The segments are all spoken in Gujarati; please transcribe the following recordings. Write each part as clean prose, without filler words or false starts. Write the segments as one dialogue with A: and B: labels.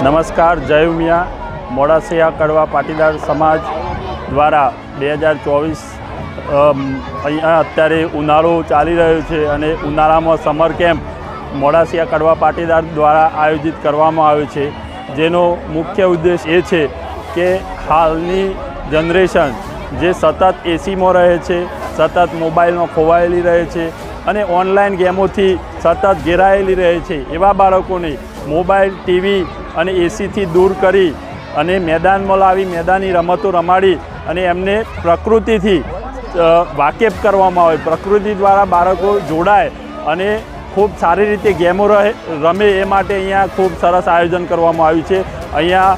A: નમસ્કાર, જય ઉમિયા. મોડાસિયા કડવા પાટીદાર સમાજ દ્વારા 2024 અહીંયા અત્યારે ઉનાળો ચાલી રહ્યો છે અને ઉનાળામાં સમર કેમ્પ મોડાસિયા કડવા પાટીદાર દ્વારા આયોજિત કરવામાં આવ્યો છે, જેનો મુખ્ય ઉદ્દેશ એ છે કે હાલની જનરેશન જે સતત એસીમાં રહે છે, સતત મોબાઈલમાં ખોવાયેલી રહે છે અને ઓનલાઈન ગેમોથી સતત ઘેરાયેલી રહે છે, એવા બાળકોને મોબાઈલ, ટીવી અને એસીથી દૂર કરી અને મેદાનમાં લાવી મેદાની રમતો રમાડી અને એમને પ્રકૃતિથી વાકેફ કરવામાં આવે, પ્રકૃતિ દ્વારા બાળકો જોડાય અને ખૂબ સારી રીતે ગેમો રમે એ માટે અહીંયા ખૂબ સરસ આયોજન કરવામાં આવ્યું છે. અહીંયા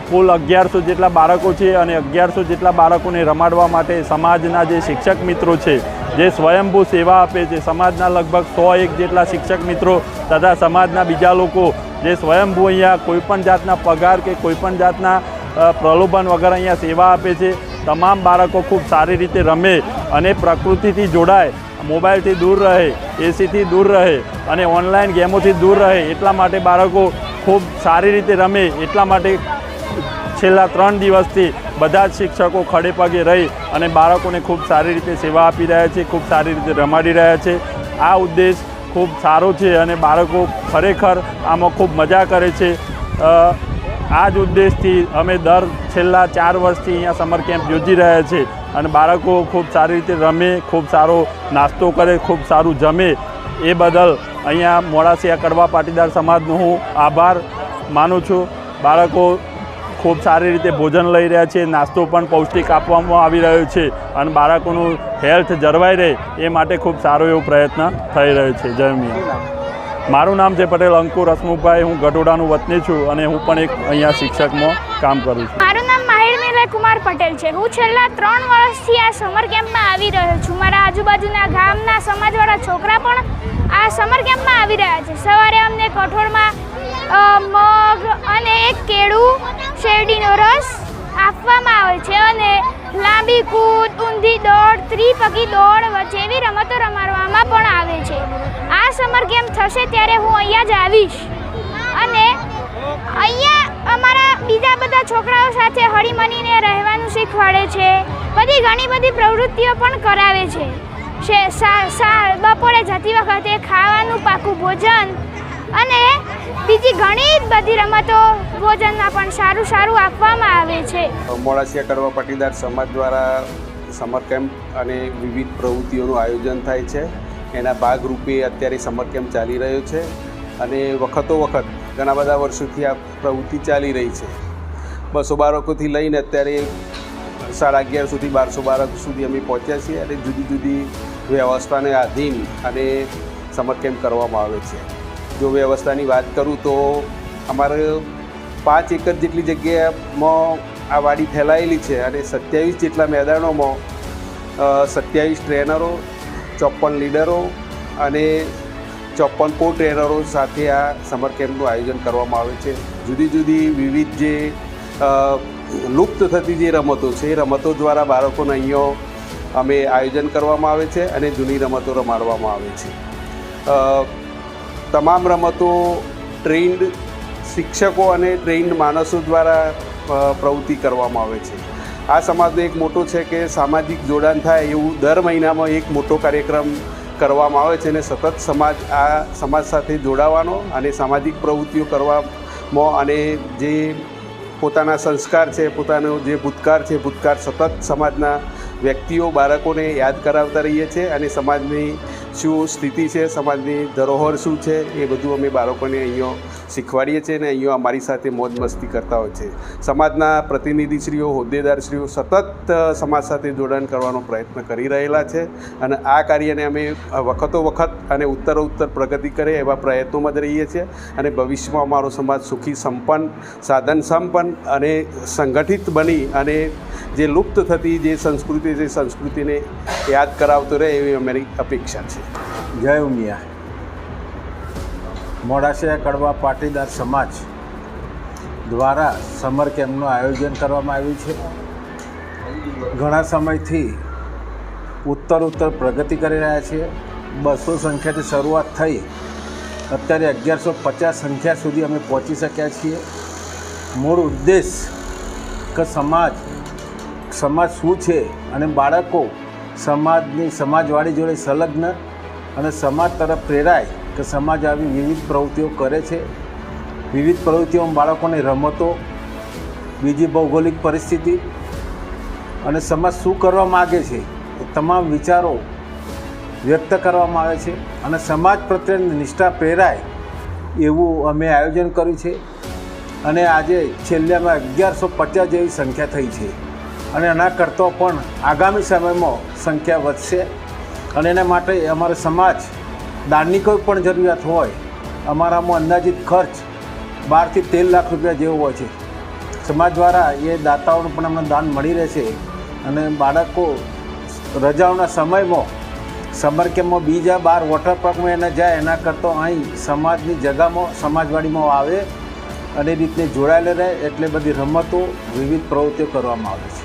A: કુલ 1100 જેટલા બાળકો છે અને 1100 જેટલા બાળકોને રમાડવા માટે સમાજના જે શિક્ષક મિત્રો છે, જે સ્વયંભૂ સેવા આપે છે, સમાજના લગભગ 101 જેટલા શિક્ષક મિત્રો તથા સમાજના બીજા લોકો જે સ્વયંભૂ અહીંયા કોઈપણ જાતના પગાર કે કોઈપણ જાતના પ્રલોભન વગર અહીંયા સેવા આપે છે. તમામ બાળકો ખૂબ સારી રીતે રમે અને પ્રકૃતિથી જોડાય, મોબાઈલથી દૂર રહે, એસીથી દૂર રહે અને ઓનલાઈન ગેમોથી દૂર રહે, એટલા માટે બાળકો ખૂબ સારી રીતે રમે. એટલા માટે છેલ્લા 3 દિવસથી બધા જ શિક્ષકો ખડે પગે રહી અને બાળકોને ખૂબ સારી રીતે સેવા આપી રહ્યા છે, ખૂબ સારી રીતે રમાડી રહ્યા છે. આ ઉદ્દેશ ખૂબ સારો છે અને બાળકો ખરેખર આમાં ખૂબ મજા કરે છે. આ જ ઉદ્દેશથી અમે છેલ્લા 4 વર્ષથી અહીંયા સમર કેમ્પ યોજી રહ્યા છીએ અને બાળકો ખૂબ સારી રીતે રમે, ખૂબ સારો નાસ્તો કરે, ખૂબ સારું જમે, એ બદલ અહીંયા મોડાસિયા કડવા પાટીદાર સમાજનો હું આભાર માનું છું. બાળકો ખૂબ સારી રીતે ભોજન લઈ રહ્યા છે, નાસ્તો પણ પૌષ્ટિક આપવામાં આવી રહ્યો છે અને બાળકોનું હેલ્થ જળવાઈ રહે એ માટે ખૂબ સારો એવો પ્રયત્ન થઈ રહ્યો છે. જય મિયા. મારું નામ છે પટેલ અંકુર હસમુખભાઈ. હું ગઢોડાનું વતની છું અને હું પણ એક અહીંયા શિક્ષકમાં કામ કરું છું.
B: મારું નામ માહિર મિલય કુમાર પટેલ છે. હું છેલ્લા 3 વર્ષથી આ સમર કેમ્પમાં આવી રહ્યો છું. મારા આજુબાજુના ગામના સમાજવાળા છોકરા પણ આ સમર કેમ્પમાં આવી રહ્યા છે. સવારે અમને કઠોળમાં મગ અને એક કેળું, શેરડીનો રસ આપવામાં આવે છે અને લાંબી કૂદ, ઊંધી દોડ, ત્રિપગી દોડ જેવી રમતો રમાડવામાં પણ આવે છે. આ સમર કેમ્પ થશે ત્યારે હું અહીંયા જ આવીશ અને અહીંયા અમારા બીજા બધા છોકરાઓ સાથે હળીમળીને રહેવાનું શીખવાડે છે. ઘણી બધી પ્રવૃત્તિઓ પણ કરાવે છે. બપોરે જતી વખતે ખાવાનું પાકું ભોજન અને બીજી ઘણી બધી રમતો ભોજનમાં પણ સારું આપવામાં આવે છે.
C: મોડાસિયા કડવા પાટીદાર સમાજ દ્વારા સમર કેમ્પ અને વિવિધ પ્રવૃત્તિઓનું આયોજન થાય છે. એના ભાગરૂપે અત્યારે સમર કેમ્પ ચાલી રહ્યો છે અને વખતો વખત ઘણા બધા વર્ષોથી આ પ્રવૃત્તિ ચાલી રહી છે. 200 બાળકોથી લઈને અત્યારે 11:30 સુધી 1200 બાળકો સુધી અમે પહોંચ્યા છીએ અને જુદી જુદી વ્યવસ્થાને આધીન અને સમર કેમ્પ કરવામાં આવે છે. જો વ્યવસ્થાની વાત કરું તો અમારે 5 એકર જેટલી જગ્યામાં આ વાડી ફેલાયેલી છે અને 27 જેટલા મેદાનોમાં 27 ટ્રેનરો, 54 લીડરો અને 54 કો ટ્રેનરો સાથે આ સમર કેમ્પનું આયોજન કરવામાં આવે છે. જુદી જુદી વિવિધ જે લુપ્ત થતી જે રમતો છે એ રમતો દ્વારા બાળકોને અહીંયા અમે આયોજન કરવામાં આવે છે અને જૂની રમતો રમાડવામાં આવે છે. તમામ રમતો ટ્રેન્ડ શિક્ષકો અને ટ્રેન્ડ માણસો દ્વારા પ્રવૃત્તિ કરવામાં આવે છે. આ સમાજનો એક મોટો છે કે સામાજિક જોડાણ થાય એવું દર મહિનામાં એક મોટો કાર્યક્રમ કરવામાં આવે છે અને સતત સમાજ સાથે જોડાવાનો અને સામાજિક પ્રવૃત્તિઓ કરવામાં અને જે પોતાના સંસ્કાર છે, પોતાનો જે ભૂતકાળ સતત સમાજના વ્યક્તિઓ, બાળકોને યાદ કરાવતા રહીએ છીએ અને સમાજની શું સ્થિતિ છે, સમાજની ધરોહર શું છે એ બધું અમે બાળકોને અહીંયા શીખવાડીએ છીએ અને અહીંયા અમારી સાથે મોજ મસ્તી કરતા હોય છે. સમાજના પ્રતિનિધિશ્રીઓ, હોદ્દેદારશ્રીઓ સતત સમાજ સાથે જોડાણ કરવાનો પ્રયત્ન કરી રહેલા છે અને આ કાર્યને અમે વખતો વખત અને ઉત્તરોત્તર પ્રગતિ કરે એવા પ્રયત્નોમાં જ રહીએ છીએ અને ભવિષ્યમાં અમારો સમાજ સુખી, સંપન્ન, સાધન સંપન્ન અને સંગઠિત બની અને જે લુપ્ત થતી જે સંસ્કૃતિને યાદ કરાવતો રહે એવી અમારી અપેક્ષા છે.
D: જય ઉમિયા. મોડાસિયા કડવા પાટીદાર સમાજ દ્વારા સમર કેમ્પનું આયોજન કરવામાં આવ્યું છે. ઘણા સમયથી ઉત્તરોત્તર પ્રગતિ કરી રહ્યા છીએ. 200 સંખ્યાથી શરૂઆત થઈ અત્યારે 1150 સંખ્યા સુધી અમે પહોંચી શક્યા છીએ મૂળ ઉદ્દેશ કે સમાજ શું છે અને બાળકો સમાજવાળી જોડે સંલગ્ન અને સમાજ તરફ પ્રેરાય કે સમાજ આવી વિવિધ પ્રવૃત્તિઓ કરે છે. વિવિધ પ્રવૃત્તિઓમાં બાળકોની રમતો, બીજી ભૌગોલિક પરિસ્થિતિ અને સમાજ શું કરવા માગે છે એ તમામ વિચારો વ્યક્ત કરવામાં આવે છે અને સમાજ પ્રત્યેની નિષ્ઠા પ્રેરાય એવું અમે આયોજન કર્યું છે. અને આજે છેલ્લામાં 1150 જેવી સંખ્યા થઈ છે અને એના કરતાં પણ આગામી સમયમાં સંખ્યા વધશે. અને એના માટે અમારો સમાજ દાનની કોઈ પણ જરૂરિયાત હોય, અમારામાં અંદાજિત ખર્ચ 12 થી 13 લાખ રૂપિયા જેવો હોય છે. સમાજ દ્વારા એ દાતાઓનું પણ અમને દાન મળી રહેશે અને બાળકો રજાઓના સમયમાં સમર કેમ્પમાં બીજા 12 વોટર પાર્કમાં એને જાય એના કરતાં અહીં સમાજની જગામાં સમાજવાડીમાં આવે અને એ રીતને જોડાયેલા રહે. એટલે બધી રમતો, વિવિધ પ્રવૃત્તિઓ કરવામાં આવે છે.